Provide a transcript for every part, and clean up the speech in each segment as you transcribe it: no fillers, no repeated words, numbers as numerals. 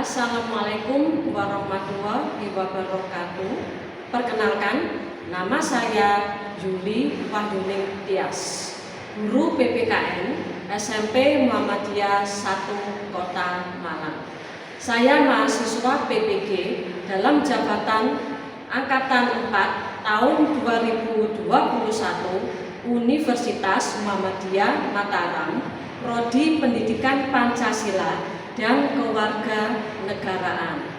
Assalamualaikum warahmatullahi wabarakatuh. Perkenalkan, nama saya Juli Wahyuning Tias, guru PPKN SMP Muhammadiyah 1 Kota Malang. Saya mahasiswa PPG dalam jabatan Angkatan 4 tahun 2021 Universitas Muhammadiyah Mataram, Prodi Pendidikan Pancasila dan Kewarganegaraan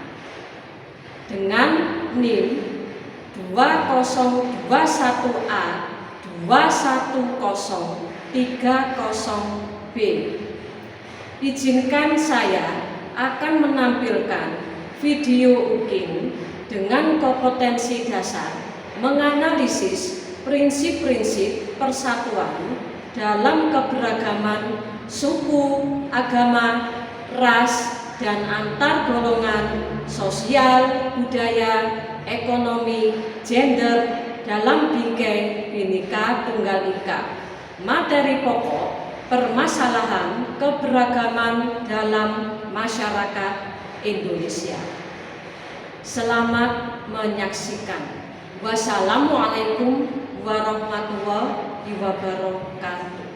dengan NIM 2021A 21030B. Izinkan saya akan menampilkan video UKIN dengan kompetensi dasar menganalisis prinsip-prinsip persatuan dalam keberagaman suku, agama, ras, dan antar golongan sosial, budaya, ekonomi, gender dalam bingkai Bhinneka Tunggal Ika. Materi pokok permasalahan keberagaman dalam masyarakat Indonesia. Selamat menyaksikan. Wassalamualaikum warahmatullahi wabarakatuh.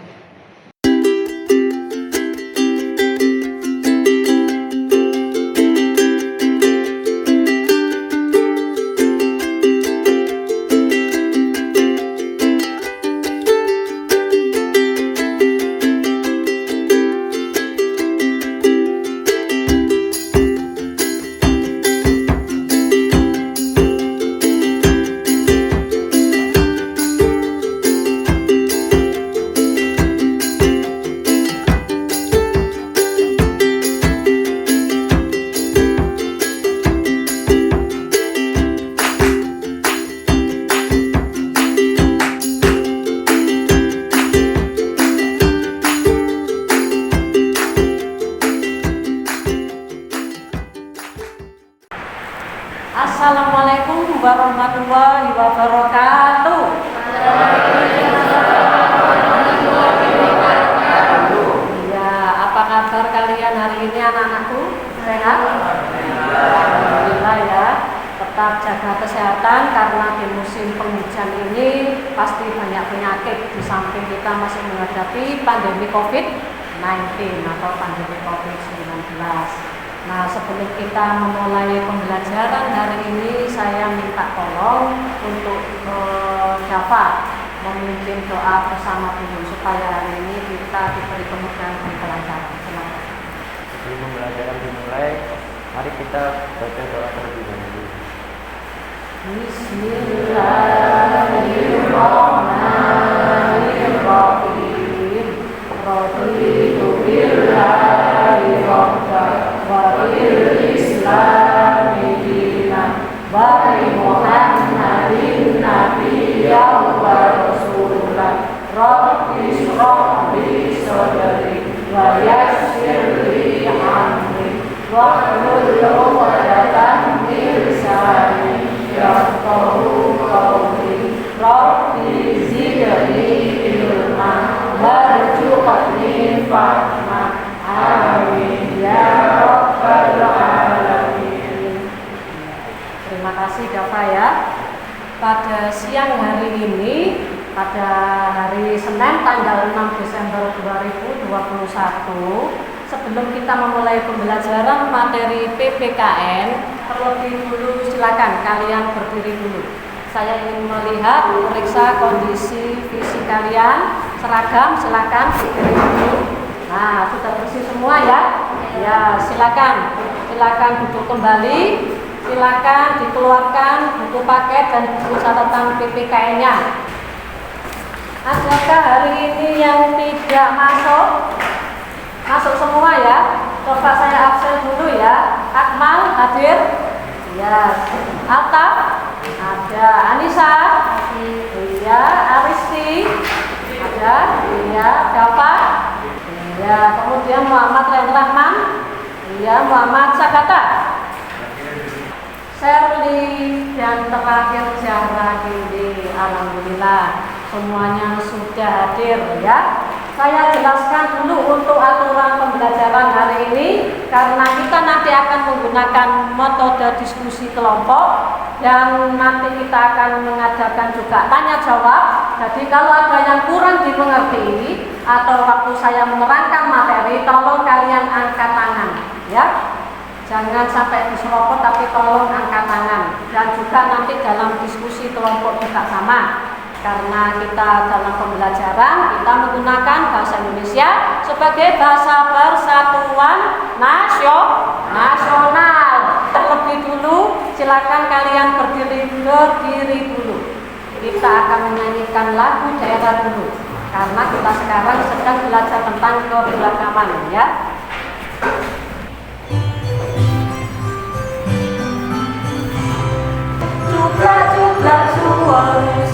Assalamualaikum warahmatullahi wabarakatuh. Ya, apa kabar kalian hari ini anak-anakku? Sehat? Alhamdulillah ya. Tetap jaga kesehatan karena di musim penghujan ini pasti banyak penyakit, di samping kita masih menghadapi pandemi COVID-19 atau pandemi COVID-19. Nah, sebelum kita memulai pembelajaran hari ini, saya minta tolong untuk Java memimpin doa bersama dulu supaya hari ini kita diberi kemudahan di pelajaran. Selamat. Sebelum pembelajaran dimulai, mari kita baca doa terlebih dahulu. Bismillahirrahmanirrahim. Raditu billahi rabban wa bil islami dinan wa bi Muhammadin nabiyyan wa rasulan. Rabbi shrah li sadri wa yassir li amri wahlul 'uqdatam min lisani yafqahu qawli. Rabbi zidni ilma warzuqni fahma. Amin ya rabbal alamin. Terima kasih Java ya. Pada siang hari ini, pada hari Senin tanggal 6 Desember 2021, sebelum kita memulai pembelajaran materi PPKN, terlebih dulu silakan kalian berdiri dulu. Saya ingin melihat, periksa kondisi fisik kalian. Seragam silakan berdiri dulu. Nah, sudah bersih semua ya? Ya, silakan duduk kembali. Silakan dikeluarkan buku paket dan buku catatan PPKN-nya. Adakah hari ini yang tidak masuk? Masuk semua ya? Coba saya absen dulu ya. Akmal hadir? Ya. Atta? Ada. Anissa? Iya. Aristi? Ada. Iya. Java? Iya. Kemudian Muhammad Rahman? Iya. Muhammad Sakata? Sherly dan terakhir Zahra Gindi. Alhamdulillah semuanya sudah hadir ya. Saya jelaskan dulu untuk aturan pembelajaran hari ini karena kita nanti akan menggunakan menggunakan metode diskusi kelompok dan nanti kita akan mengadakan juga tanya jawab. Jadi kalau ada yang kurang dimengerti atau waktu saya menerangkan materi, tolong kalian angkat tangan ya. Jangan sampai diserobot tapi tolong angkat tangan. Dan juga nanti dalam diskusi kelompok juga sama. Karena kita dalam pembelajaran kita menggunakan bahasa Indonesia sebagai bahasa persatuan nasional. Terlebih dulu silakan kalian berdiri dulu. Kita akan menyanyikan lagu daerah dulu karena kita sekarang sedang belajar tentang keberagaman ya. Cuplah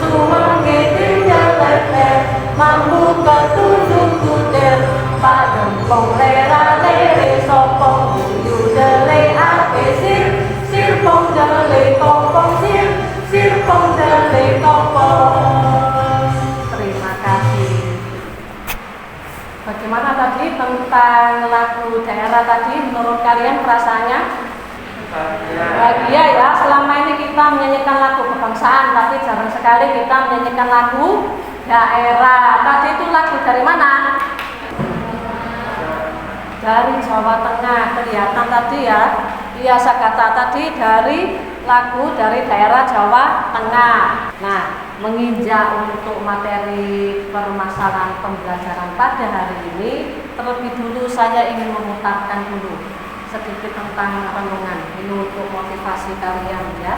suang gedenya leher, mampu ketujuh kuder, padempong lera lere sopong, buyu dele ape sirpong dele kopong sirpong dele kopong. Terima kasih. Bagaimana tadi tentang lagu daerah tadi menurut kalian perasaannya? Bahagia ya, selama ini kita menyanyikan lagu kebangsaan, tapi jarang sekali kita menyanyikan lagu daerah. Tadi itu lagu dari mana? Dari Jawa Tengah, kelihatan tadi ya. Biasa kata tadi dari lagu dari daerah Jawa Tengah. Nah, menginjak untuk materi permasalahan pembelajaran pada hari ini, terlebih dulu saya ingin memutarkan dulu sedikit tentang renungan ini untuk motivasi kalian ya.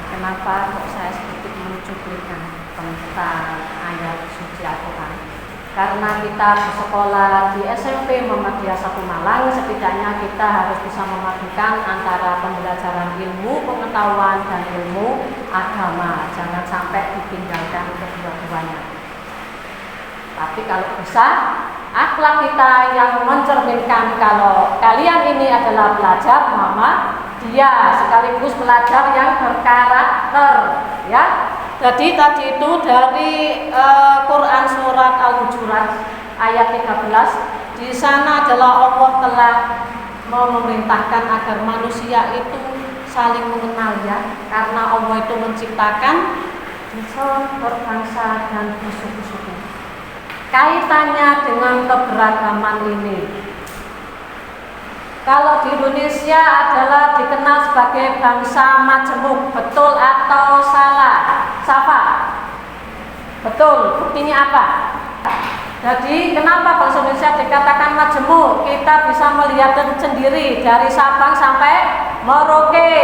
Kenapa kok saya sedikit mencuplikan tentang ayat suci Al-Quran? Karena kita bersekolah di SMP Muhammadiyah 1 Malang, setidaknya kita harus bisa memadukan antara pembelajaran ilmu pengetahuan dan ilmu agama. Jangan sampai ditinggalkan kedua-duanya. Tapi kalau bisa, akhlak kita yang mencerminkan kalau kalian ini adalah pelajar Muhammadiyah sekaligus pelajar yang berkarakter ya. Jadi tadi itu dari Quran surat Al-Hujurat ayat 13. Di sana adalah Allah telah memerintahkan agar manusia itu saling mengenal ya, karena Allah itu menciptakan berbangsa dan bersuku-suku. Kaitannya dengan keberagaman ini, kalau di Indonesia adalah dikenal sebagai bangsa majemuk, betul atau salah? Safa? Betul, buktinya apa? Jadi kenapa bangsa Indonesia dikatakan majemuk? Kita bisa melihat sendiri dari Sabang sampai Merauke,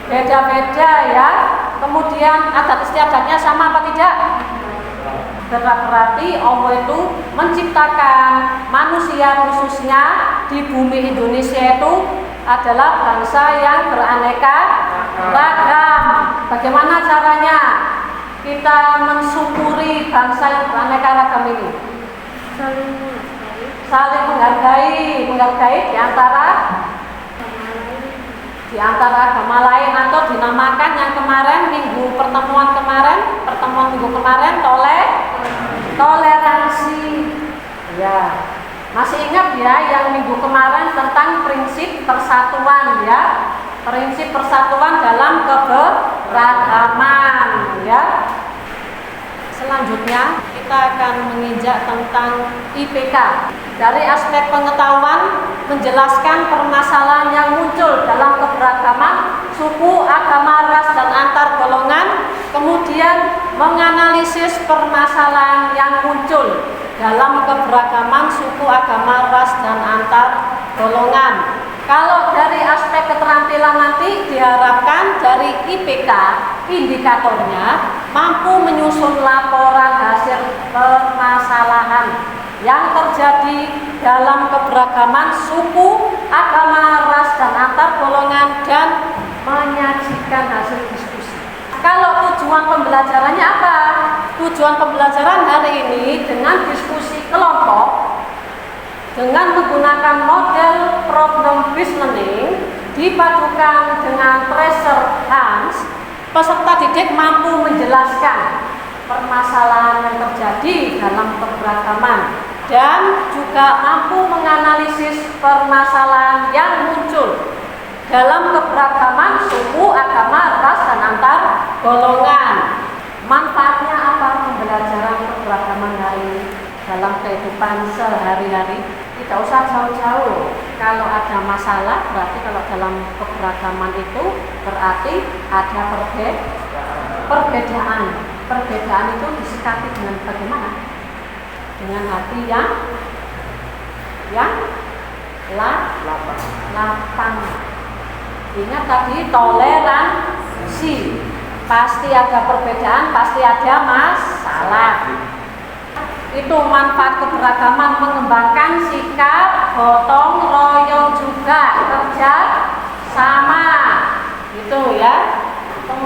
beda-beda ya. Kemudian adat istiadatnya sama apa tidak? Berarti Allah itu menciptakan manusia khususnya di bumi Indonesia itu adalah bangsa yang beraneka ragam. Bagaimana caranya kita mensyukuri bangsa yang beraneka ragam ini? Saling menghargai di antara agama lain, atau dinamakan yang kemarin pertemuan minggu kemarin toleransi. Ya, masih ingat ya yang minggu kemarin tentang prinsip persatuan ya, prinsip persatuan dalam keberagaman ya. Selanjutnya kita akan menginjak tentang IPK. Dari aspek pengetahuan menjelaskan permasalahan yang muncul dalam keberagaman suku, agama, ras, dan antar golongan, kemudian menganalisis permasalahan yang muncul dalam keberagaman suku, agama, ras, dan antar golongan. Kalau dari aspek keterampilan nanti diharapkan dari IPK indikatornya mampu menyusun laporan hasil permasalahan yang terjadi dalam keberagaman suku, agama, ras, dan antar golongan dan menyajikan hasil diskusi. Kalau tujuan pembelajarannya apa? Tujuan pembelajaran hari ini dengan diskusi kelompok dengan menggunakan model problem based learning dipadukan dengan treasure hunts, peserta didik mampu menjelaskan permasalahan yang terjadi dalam keberagaman dan juga mampu menganalisis permasalahan yang muncul dalam keberagaman suku, agama, ras, dan antar golongan. Manfaatnya apa pembelajaran keberagaman hari ini dalam kehidupan sehari-hari? Tidak usah jauh-jauh. Kalau ada masalah, berarti kalau dalam keberagaman itu berarti ada perbedaan. Perbedaan itu disikapi dengan bagaimana? Dengan hati yang lapang. Ingat tadi toleransi. Pasti ada perbedaan, pasti ada masalah. Itu manfaat keberagaman, mengembangkan sikap gotong royong juga, kerja sama itu ya.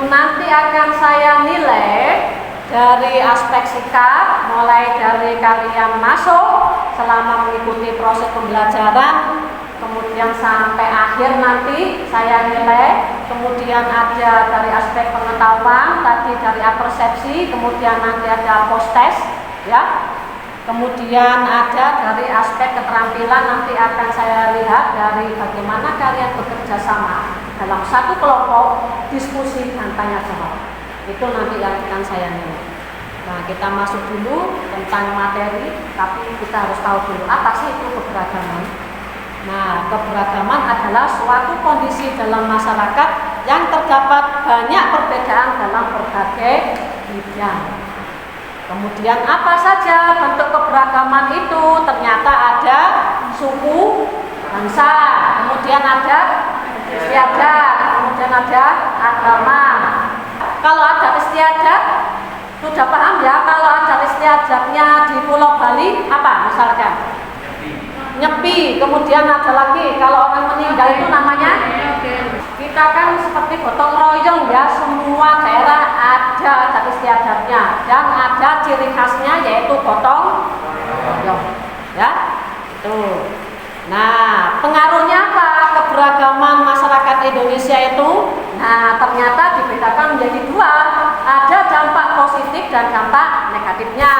Nanti akan saya nilai dari aspek sikap, mulai dari kalian masuk selama mengikuti proses pembelajaran, kemudian sampai akhir nanti saya nilai. Kemudian ada dari aspek pengetahuan, tadi dari persepsi, kemudian nanti ada post test ya. Kemudian ada dari aspek keterampilan, nanti akan saya lihat dari bagaimana kalian bekerja sama dalam satu kelompok, diskusi dan tanya jawab. Itu nanti yang akan saya nilai. Nah, kita masuk dulu tentang materi, tapi kita harus tahu dulu apa sih itu keberagaman. Nah, keberagaman adalah suatu kondisi dalam masyarakat yang terdapat banyak perbedaan dalam berbagai bidang. Kemudian apa saja bentuk keberagaman itu? Ternyata ada suku, bangsa, kemudian ada istiadat, kemudian ada agama. Kalau adat istiadat, sudah paham ya? Kalau adat istiadatnya di Pulau Bali, apa misalkan? Nyepi. Kemudian ada lagi, kalau orang meninggal itu namanya? Kita kan seperti gotong royong ya, semua daerah ada adat istiadatnya dan ada ciri khasnya yaitu gotong royong ya. Itu. Nah, pengaruhnya apa keberagaman masyarakat Indonesia itu? Nah, ternyata dibedakan menjadi dua, ada dampak positif dan dampak negatifnya.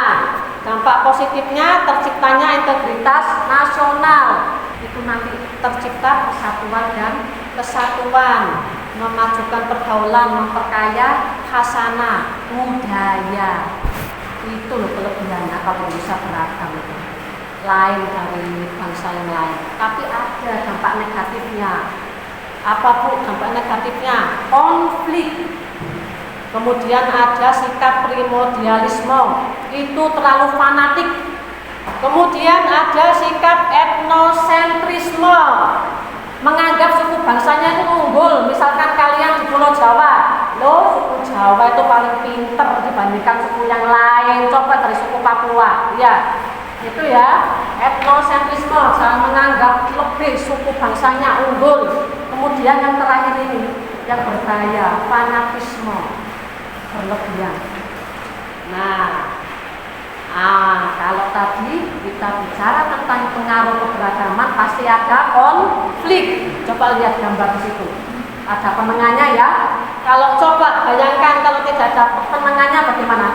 Dampak positifnya terciptanya integritas nasional, itu nanti tercipta persatuan dan kesatuan, memajukan pergaulan, memperkaya khasanah budaya. Itu loh kelebihannya kalau bisa beragam itu, lain dari bangsa yang lain. Tapi ada dampak negatifnya. Apa Bu dampak negatifnya? Konflik. Kemudian ada sikap primordialisme, itu terlalu fanatik. Kemudian ada sikap etnosentrisme, menganggap suku bangsanya itu unggul. Misalkan kalian di Pulau Jawa, loh suku Jawa itu paling pinter dibandingkan suku yang lain. Coba dari suku Papua, ya itu ya, etnosentrisme, jangan menganggap lebih suku bangsanya unggul. Kemudian yang terakhir ini yang berbahaya, fanatisme berlebihan. Nah, kalau tadi kita bicara tentang pengaruh keberagaman, pasti ada konflik. Coba lihat gambar di situ. Ada penengahnya ya. Kalau coba bayangkan kalau tidak ada penengahnya bagaimana?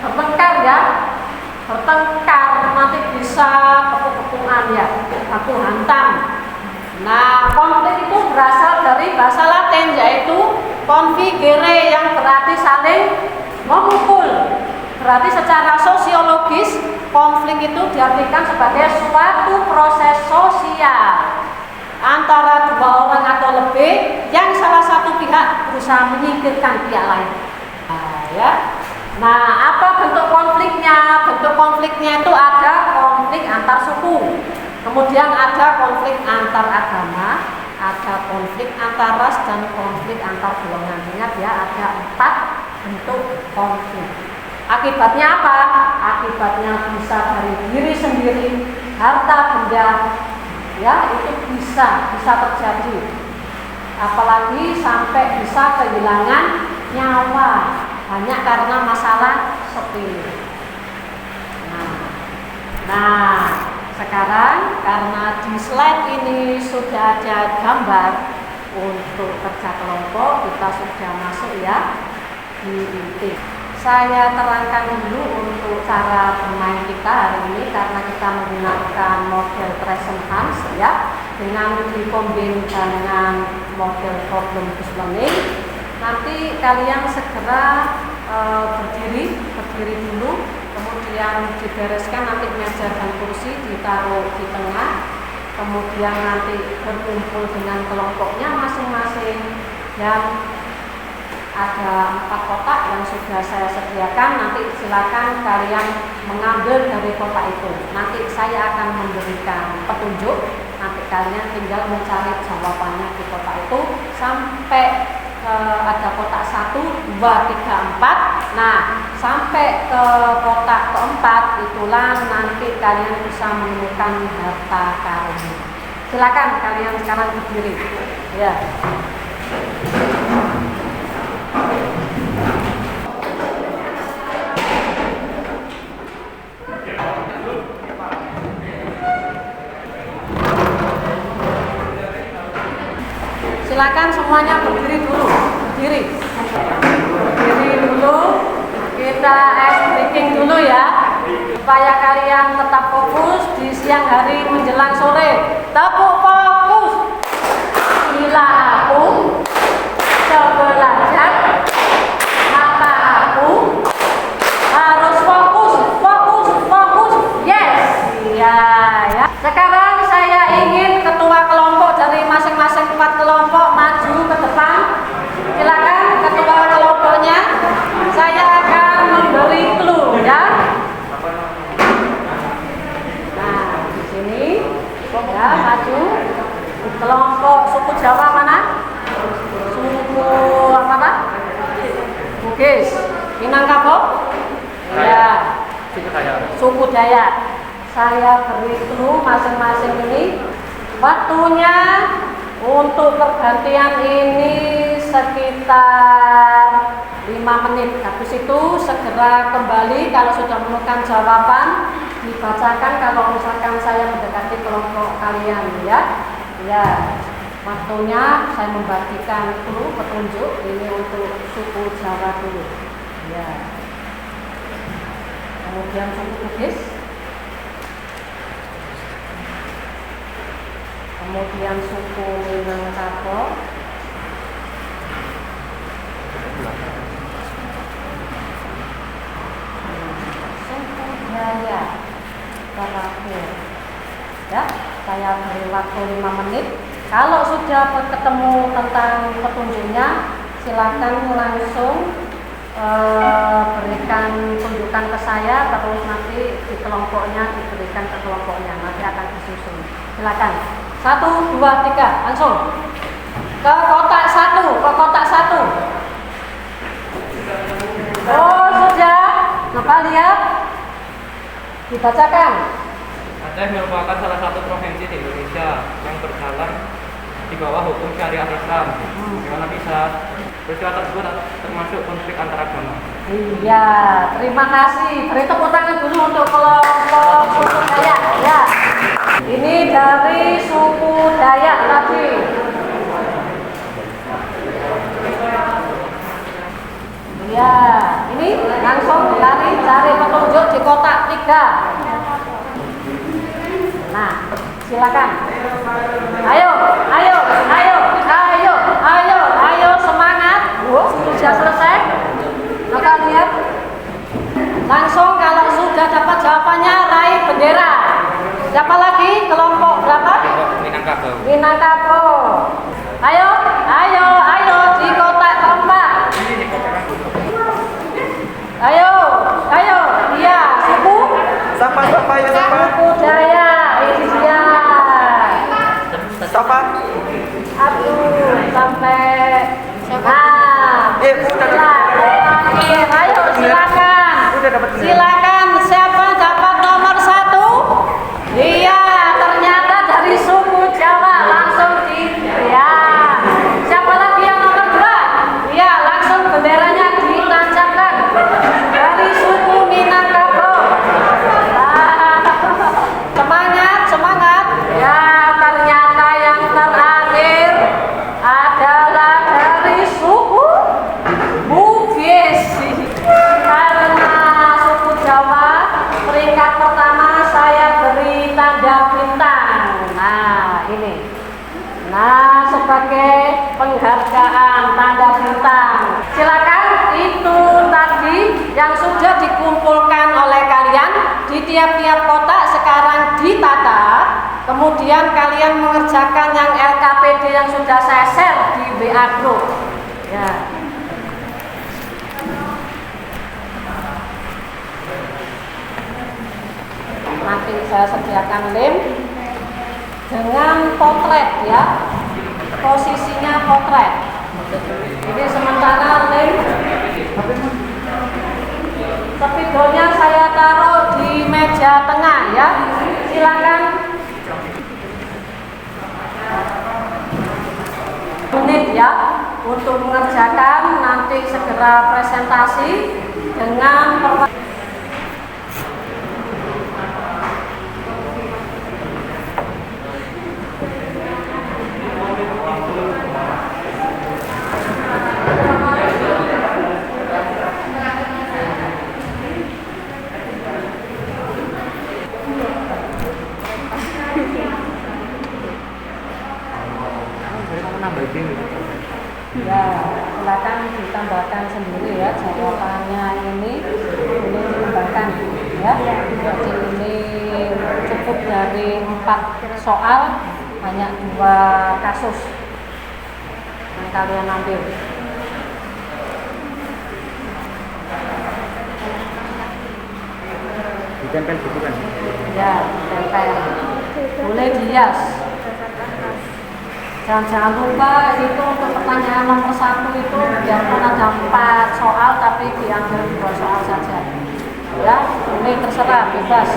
Bertengkar ya. Bertengkar nanti bisa kepuk-kepungan ya, baku hantam. Nah, konflik itu berasal dari bahasa Latin yaitu convigere yang berarti saling memukul. Berarti secara sosiologis konflik itu diartikan sebagai suatu proses sosial antara dua orang atau lebih yang salah satu pihak berusaha menyingkirkan pihak lain. Nah, apa bentuk konfliknya? Bentuk konfliknya itu ada konflik antar suku, Kemudian ada konflik antar agama, ada konflik antar ras, dan konflik antar golongan. Ingat ya, ada 4 bentuk konflik. Akibatnya apa? Akibatnya bisa dari diri sendiri, harta benda, ya itu bisa terjadi. Apalagi sampai bisa kehilangan nyawa, banyak karena masalah sepele. Nah, sekarang karena di slide ini sudah ada gambar untuk kerja kelompok, kita sudah masuk ya di inti. Saya terangkan dulu untuk cara bermain kita hari ini karena kita menggunakan model present tense ya, dengan dikombin dengan model problem based learning. Nanti kalian segera berdiri dulu, kemudian dibereskan, nanti meja dan kursi ditaruh di tengah, kemudian nanti berkumpul dengan kelompoknya masing-masing, dan ada 4 kotak yang sudah saya sediakan. Nanti silakan kalian mengambil dari kotak itu. Nanti saya akan memberikan petunjuk, nanti kalian tinggal mencari jawabannya di kotak itu sampai ada kotak 1, 2, 3, 4. Nah, sampai ke kotak keempat itulah nanti kalian bisa menemukan harta karun. Silakan kalian sekarang berdiri. Ya. Silakan semuanya berdiri dulu. Berdiri dulu. Kita ice breaking dulu ya, supaya kalian tetap fokus di siang hari menjelang sore. Tepuk fokus. Bila aku sebelajar, maka aku harus fokus. Yes. Ya. Sekarang saya ingin ketua kelompok dari masing-masing 4 kelompok maju ke depan. Silakan ketua kelompoknya. Saya akan memberi clue ya. Nah, di sini ya, maju. Kelompok suku Jawa mana? Suku apa? Bugis. Minangkabau? Ya. Suku Dayak. Saya beri clue masing-masing ini. Waktunya untuk pergantian ini sekitar 5 menit. Habis itu segera kembali kalau sudah menemukan jawaban, dibacakan kalau misalkan saya mendekati kelompok kalian ya. Ya. Waktunya saya membagikan clue petunjuk ini untuk suku Jawa dulu. Ya. Kemudian suku Bugis. Kemudian suku Minangkabau, suku Dayak terakhir. Ya, saya beri waktu 5 menit. Kalau sudah ketemu tentang petunjuknya, silakan langsung berikan tunjukkan ke saya, terus nanti di kelompoknya diberikan ke kelompoknya, nanti akan disusun. Silakan. 1, 2, 3, langsung ke kotak 1, Oh, sudah. Coba lihat, dibacakan. Aceh merupakan salah satu provinsi di Indonesia yang berjalan di bawah hukum syariat Islam. Gimana bisa? Peristiwa tersebut termasuk konflik antaragama. Iya, terima kasih. Beri tepuk tangan dulu untuk kelompok suku Dayak. Ya, ini dari suku Dayak tadi. Ya, ini langsung cari petunjuk di kotak 3. Nah, silakan. Ayo, semangat. Sudah selesai. Maka lihat. Langsung kalau sudah dapat jawabannya raih bendera. Siapa lagi? Kelompok berapa? Minangkabau. Ayo, di kotak keempat. Ayo, iya, suku. Sampai. Suku Dayak, ini dia. Nah, ayo silakan. Udah dapat beneran. Silakan, siapa dapat nomor 1? Iya, ternyata dari suku Jawa langsung ya. Siapa lagi yang nomor 2? Iya, langsung benderanya ditancapkan dari suku Minangkabau. Nah, semangat, semangat. Ya, ternyata yang terakhir adalah dari suku Bugis. Karena suku Jawa peringkat pertama saya beri tanda bintang. Nah, ini. Nah, sebagai penghargaan tanda bintang. Silakan, itu tadi yang sudah dikumpulkan oleh kalian di tiap-tiap kotak sekarang ditata. Kemudian kalian mengerjakan yang LKPD yang sudah saya share di WA group. Ya. Nanti saya sediakan lem dengan potret ya, posisinya potret. Jadi sementara lem spidolnya saya taruh di meja tengah ya. Silakan. Menit ya untuk mengerjakan, nanti segera presentasi dengan ya, silakan ditambahkan sendiri ya jawabannya ini ditambahkan ya. Jadi ini cukup dari 4 soal, hanya 2 kasus yang kalian ambil. Ditempel gitu kan? Ya, tempel. Boleh dihias. Jangan lupa itu untuk pertanyaan nomor 1 itu biarpun ada 4 soal tapi diambil 2 soal saja. Ya, ini terserah, bebas.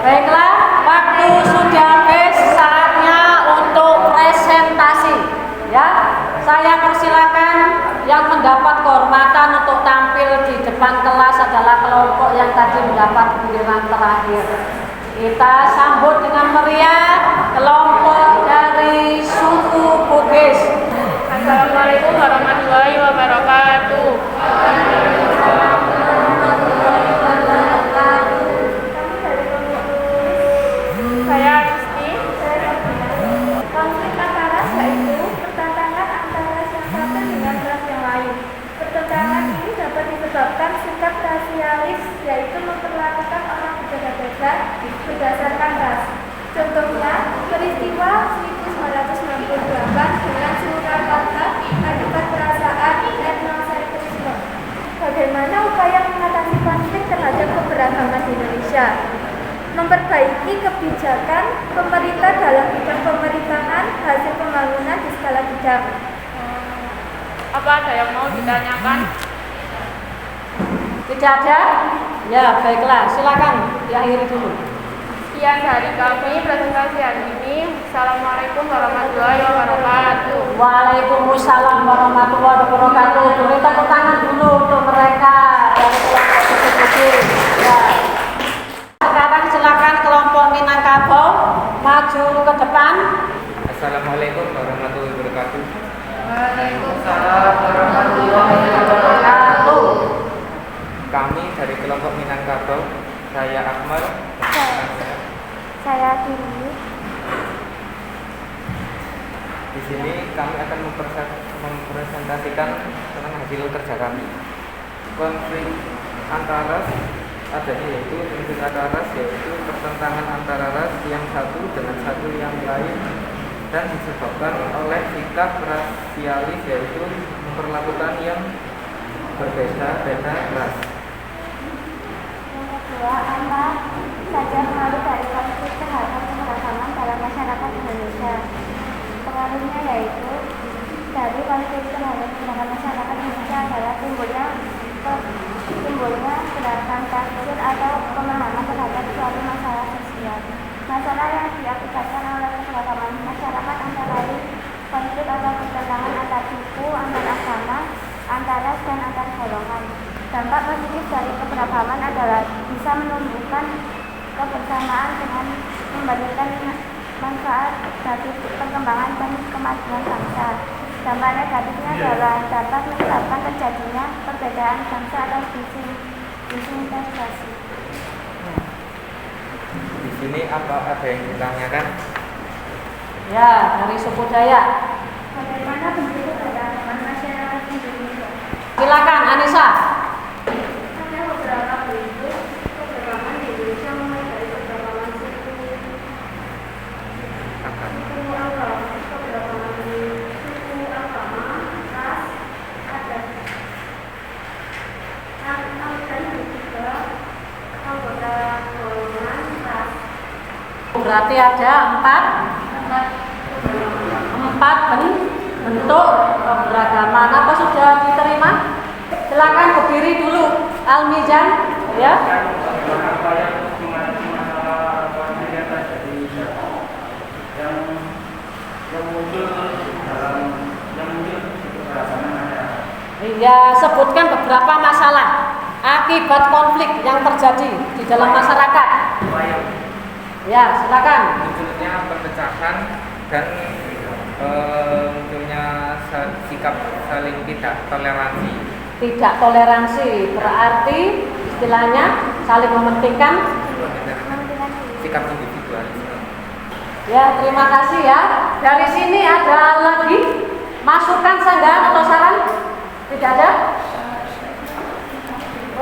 Baiklah, waktu sudah habis, saatnya untuk presentasi. Ya, saya persilakan yang mendapat kehormatan untuk tampil di depan kelas adalah kelompok yang tadi mendapat giliran terakhir. Kita sambut dengan meriah kelompok dari suku Bugis. Assalamualaikum warahmatullahi wabarakatuh. Saya Rizky. Konflik antara ras yaitu pertentangan antara ras yang satu dengan ras yang lain. Pertentangan ini dapat disebabkan sikap rasialis, yaitu memperlakukan orang berbeda-beda berdasarkan ras. Contohnya, peristiwa 1998 dengan Surakarta akibat perasaan etnosentrisme. Bagaimana upaya mengatasi konflik terhadap keberagaman di Indonesia? Memperbaiki kebijakan pemerintah dalam bidang pemerintahan, hasil pembangunan di skala bidang. Apa ada yang mau ditanyakan? Tidak ada? Ya, baiklah, silakan diakhiri dulu. Sekian dari kami presentasi hari ini. Assalamualaikum warahmatullahi wabarakatuh. Waalaikumsalam warahmatullahi wabarakatuh. Beri tepuk tangan dulu untuk mereka dari kelompok Bugis. Ya. Sekarang silakan kelompok Minangkabau maju ke depan. Assalamualaikum warahmatullahi wabarakatuh. Waalaikumsalam warahmatullahi wabarakatuh. Kami dari kelompok Minangkabau, saya Akmal. Saya Dini. Di sini kami akan mempresentasikan tentang hasil kerja kami. Konflik antara ras adanya yaitu konflik antara ras yaitu pertentangan antara ras yang satu dengan satu yang lain dan disebabkan oleh sikap rasialis yaitu memperlakukan yang berbeda-beda ras. Yang kedua, antara membandingkan manfaat bagi perkembangan dan kemajuan bangsa. Dampak negatifnya adalah dapat menyebabkan terjadinya perbedaan bangsa atau disintegrasi. Di sini apa ada yang ditanyakan? Ya, dari suku Dayak. Bagaimana bentuk keberagaman masyarakat Indonesia? Silakan Anissa. Ada beberapa bentuk keberagaman di Indonesia, mulai dari keberagaman suku agama, ras, adat, dan juga anggota golongan ras. Berarti ada empat bentuk keberagaman. Apa sudah diterima? Silakan berdiri dulu, Almizan, ya. Iya, sebutkan beberapa masalah akibat konflik yang terjadi di dalam masyarakat. Ya, silakan. Munculnya perpecahan dan munculnya sikap saling tidak toleransi. Tidak toleransi berarti istilahnya saling mementingkan Sikap individualisme. ya. Terima kasih ya. Dari sini ada lagi masukan, sanggahan atau saran? Tidak ada?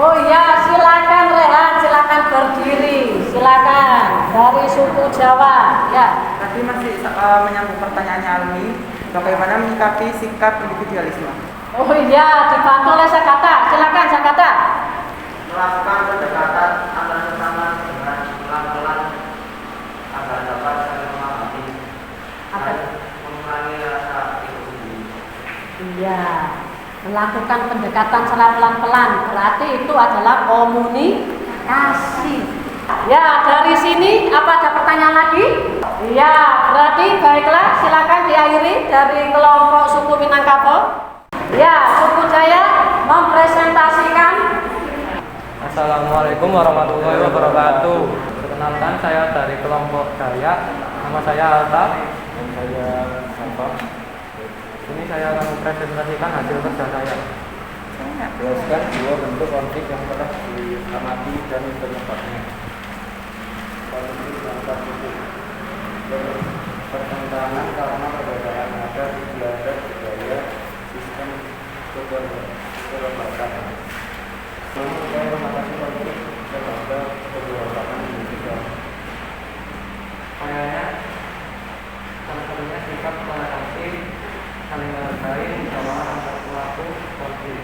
Oh iya, silakan Rehan, silakan berdiri, silakan dari suku Jawa ya. Tadi masih menyambung pertanyaannya Almi, bagaimana menyikapi sikap individualisme? Oh iya, dibantu oleh Sakata, silakan Sakata. Melakukan pendekatan antara sesama dengan pelan-pelan agar dapat saling memahami dan mengurangi rasa egois. Iya, melakukan pendekatan secara pelan-pelan berarti itu adalah komunikasi. Ya, dari sini apa ada pertanyaan lagi? Iya, berarti baiklah, silakan diakhiri dari kelompok suku Minangkabau. Ya, suku Jaya mempresentasikan. Assalamualaikum warahmatullahi wabarakatuh. Perkenalkan, saya dari kelompok Dayak. Nama saya Alta. Dan saya Safa. Ini saya akan mempresentasikan hasil kerja saya. Jelaskan dua bentuk konflik yang telah diamati dan penyebabnya. Konflik yang terjadi pertentangan karena perbedaan adat, istiadat, budaya, sistem kelembagaan. Namun saya mengatasi konflik terhadap keberagaman Indonesia. Kayaknya salah satunya sikap toleransi, saling menghargai, kesamaan antar pelaku konflik.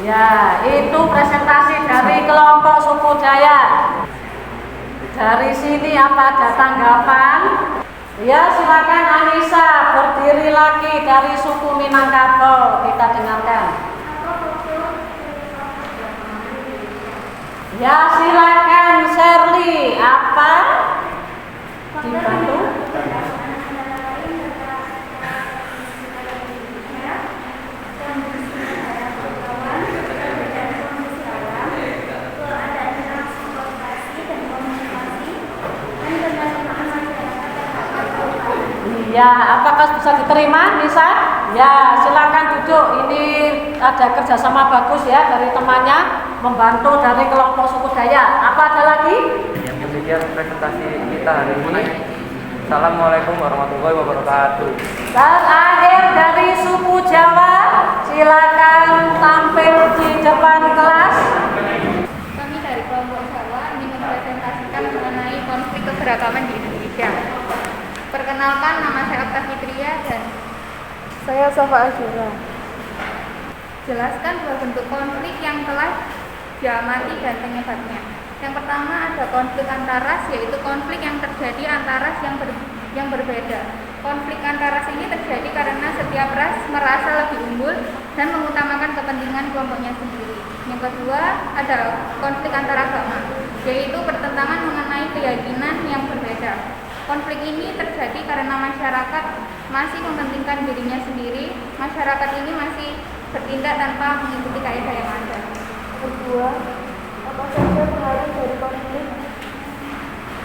Ya, itu presentasi dari kelompok suku Jaya. Dari sini apa ada tanggapan? Ya, silakan Anissa berdiri lagi dari suku Minangkabau, kita dengarkan. Ya, silakan Shirley, apa? Dibantu. Ya, apakah bisa diterima, Nisa? Ya, silakan duduk. Ini ada kerjasama bagus ya dari temannya, membantu dari kelompok suku Dayak. Apa ada lagi? Yang demikian presentasi kita hari ini. Assalamualaikum warahmatullahi wabarakatuh. Dan akhir dari suku Jawa, silakan tampil di depan kelas. Kami dari kelompok Jawa ingin mempresentasikan mengenai konflik keberagaman di Indonesia. Perkenalkan, nama saya Okta Fitria dan saya Safa Azura. jelaskan dua bentuk konflik yang telah diamati dan penyebabnya. Yang pertama ada konflik antar ras, yaitu konflik yang terjadi antara ras yang berbeda. Konflik antar ras ini terjadi karena setiap ras merasa lebih unggul dan mengutamakan kepentingan kelompoknya sendiri. Yang kedua ada konflik antar agama, yaitu pertentangan mengenai keyakinan yang berbeda. Konflik ini terjadi karena masyarakat masih mementingkan dirinya sendiri. Masyarakat ini masih bertindak tanpa mengikuti kaidah yang ada. Kedua, apa saja pengaruh dari konflik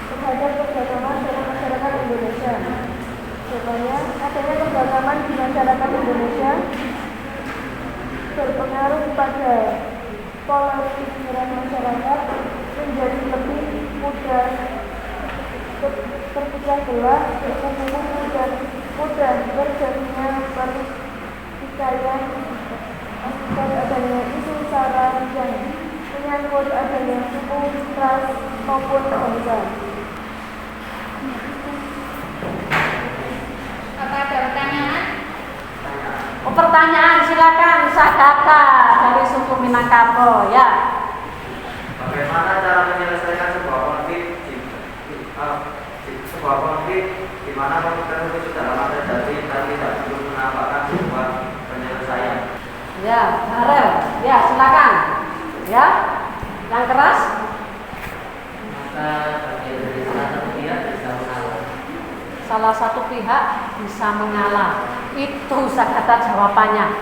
terhadap terhadap keberagaman dalam masyarakat Indonesia. Jawabannya, adanya keberagaman di masyarakat Indonesia berpengaruh pada pola pikiran masyarakat menjadi lebih mudah terpecah belah, berkumpul dan mudah terjadinya pertikaian akibat adanya isu sara yang menyangkut adanya suku, ras maupun bangsa. Apa ada pertanyaan? Oh, pertanyaan silakan Sagata dari suku Minangkabau ya. Bagaimana cara menyelesaikan sebuah konflik di mana konflik tersebut sudah lama terjadi dan tidak belum menampakkan sebuah penyelesaian? Ya, Harel. Ya, silakan. Ya. Yang keras? Salah satu pihak bisa mengalah. Itu Sagata jawabannya.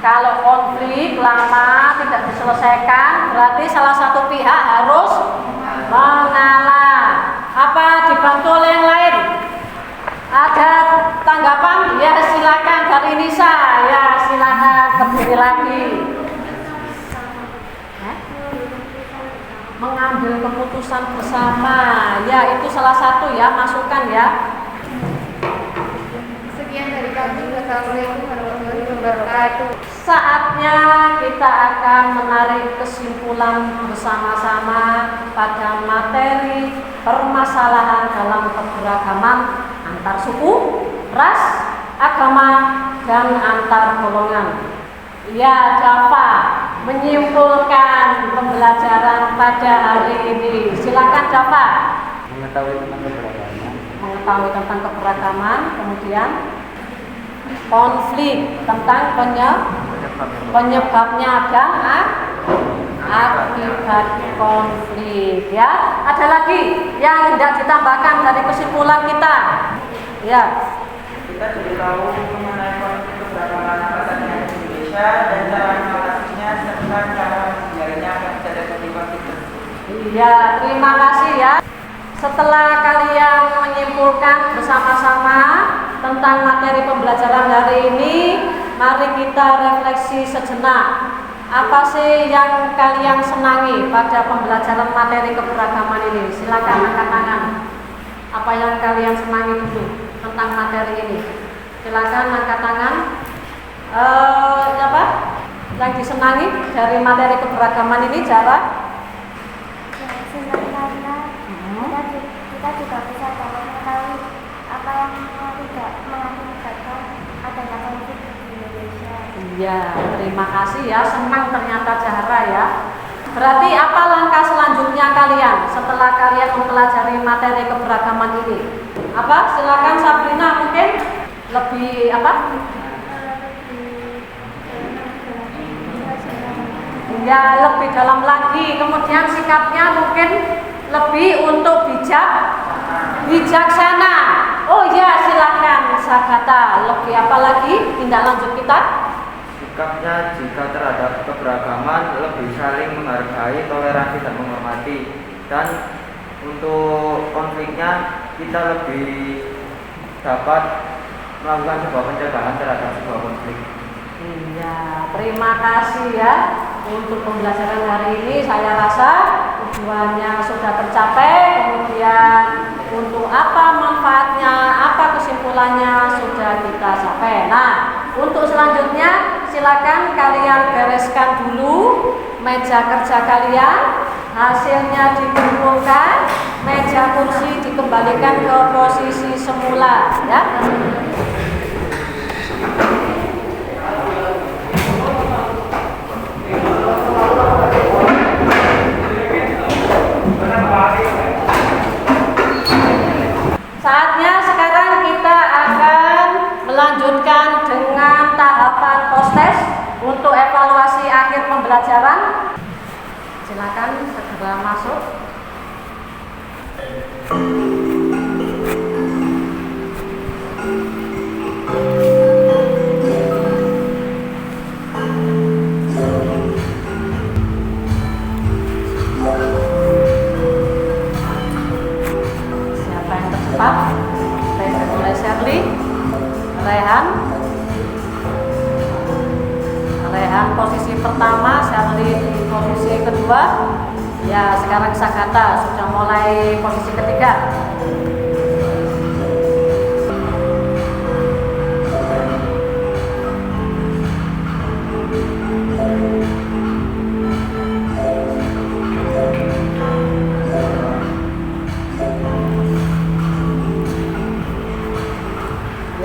Kalau konflik lama tidak diselesaikan, berarti salah satu pihak harus mengalah. Apa dibantu oleh yang lain? Ada tanggapan? Ya silakan dari Nisa. Ya silakan berdiri lagi. Mengambil keputusan bersama. Ya itu salah satu ya, masukan ya. Sekian dari kami. Wassalamualaikum warahmatullahi wabarakatuh. Saatnya kita akan menarik kesimpulan bersama-sama pada materi permasalahan dalam keberagaman antar suku, ras, agama, dan antar golongan. Ya, Dava menyimpulkan pembelajaran pada hari ini. Silakan Dava. Mengetahui tentang keberagaman. Mengetahui tentang keberagaman, kemudian konflik tentang penyebabnya dan akibat konflik ya. Ada lagi yang tidak ditambahkan dari kesimpulan kita ya. Kita jadi tahu mengenai konflik keberagaman yang di Indonesia dan cara mengatasinya serta cara menghindarinya agar tidak terjadi konflik tersebut. Iya, terima kasih ya. Setelah kalian menyimpulkan bersama-sama tentang materi pembelajaran hari ini, mari kita refleksi sejenak. Apa sih yang kalian senangi pada pembelajaran materi keberagaman ini? Silakan angkat tangan. Apa yang kalian senangi dulu tentang materi ini? Silakan angkat tangan. Apa? Yang disenangi dari materi keberagaman ini, Jara? Senang karena kita juga bisa dapat mengetahui apa yang tidak mengakibatkan adanya konflik di Indonesia. Iya, terima kasih ya. Senang ternyata Jahara ya. Berarti apa langkah selanjutnya kalian setelah kalian mempelajari materi keberagaman ini? Apa? Silakan Sabrina mungkin lebih apa? Ya, lebih dalam lagi. Kemudian sikapnya mungkin lebih untuk bijaksana. Oh ya, silakan Sagata. Lebih apa lagi? Tindak lanjut kita? Sikapnya jika terhadap keberagaman lebih saling menghargai, toleransi dan menghormati. Dan untuk konfliknya kita lebih dapat melakukan sebuah pencegahan terhadap sebuah konflik. Iya, terima kasih ya untuk pembelajaran hari ini. Saya rasa tujuannya sudah tercapai. Kemudian untuk apa manfaatnya, apa kesimpulannya sudah kita capai. Nah, untuk selanjutnya silakan kalian bereskan dulu meja kerja kalian. Hasilnya dikumpulkan, meja kursi dikembalikan ke posisi semula ya. Saatnya sekarang kita akan melanjutkan dengan tahapan post-test untuk evaluasi akhir pembelajaran. Silakan segera masuk. cepat. Mulai Sherly, Rehan posisi pertama, Sherly di posisi kedua. Ya, sekarang Sakata sudah mulai posisi ketiga.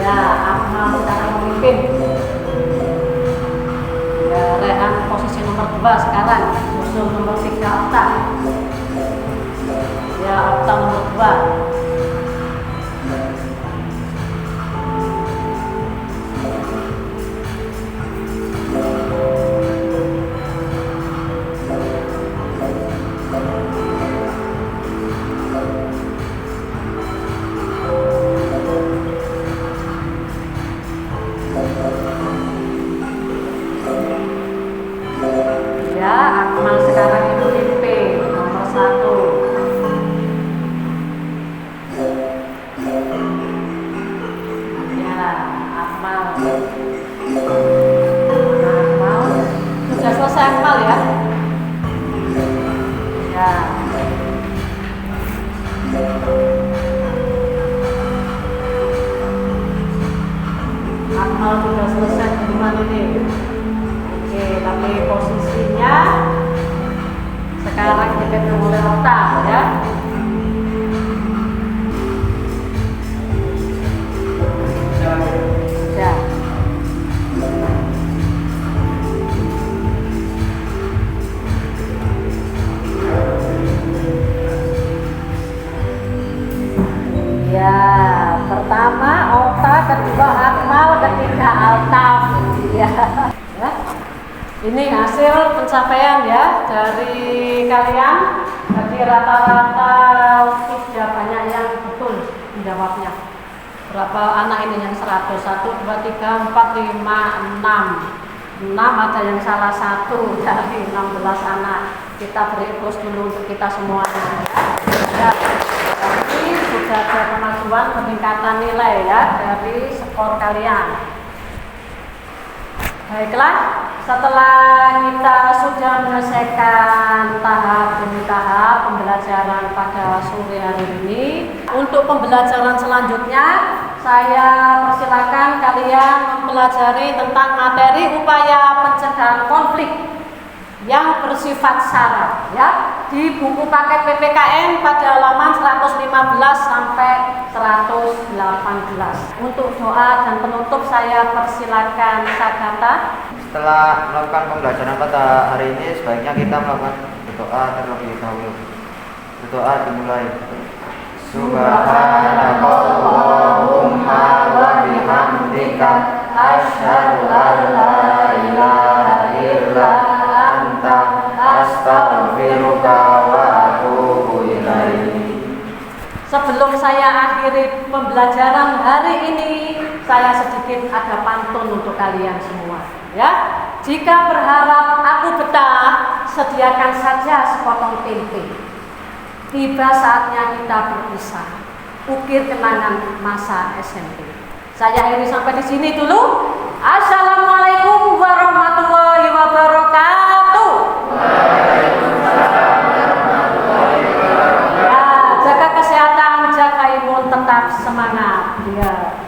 Ya, Akmal sekarang memimpin. Ya, Rehan posisi nomor 2 sekarang, musuh nomor 3 Okta. Ya, Okta nomor 2. Ya, Akmal sekarang itu memimpin nomor 1. Ya, Akmal sudah selesai Akmal ya. Ya. Akmal sudah selesai gimana ini? Oke, tapi posisinya sekarang dipegang oleh Okta ya. Sudah. Ya, pertama Okta, kedua Akmal, ketiga Altaf. Ya. Ya. Ini hasil pencapaian ya dari kalian. Jadi rata-rata sudah banyak yang betul menjawabnya. Berapa anak ini yang 100? 1, 2, 3, 4, 5, 6. 6 ada yang salah 1 dari 16 anak. Kita beri plus dulu untuk kita semuanya. Ya. Jadi sudah ada kemajuan peningkatan nilai ya dari skor kalian. Baiklah, setelah kita sudah menyelesaikan tahap demi tahap pembelajaran pada sore hari ini, untuk pembelajaran selanjutnya saya persilakan kalian mempelajari tentang materi upaya pencegahan konflik yang bersifat syarat ya, di buku paket PPKN pada halaman 115 sampai 118. Untuk doa dan penutup saya persilakan Sakata. Setelah melakukan pembelajaran pada hari ini, sebaiknya kita melakukan berdoa terlebih dahulu. Berdoa dimulai. Subhanakallahumma wa bihamdika asyhadu an la ilaha illa anta astaghfiruka wa atubu ilaik. Sebelum saya akhiri pembelajaran hari ini, saya sedikit ada pantun untuk kalian semua. Ya, jika berharap aku betah, sediakan saja sepotong tempe. Tiba saatnya kita berpisah, ukir kenangan masa SMP. Saya akhiri sampai di sini dulu. Assalamualaikum warahmatullahi wabarakatuh. Ya, jaga kesehatan, jaga imun, tetap semangat. Ya.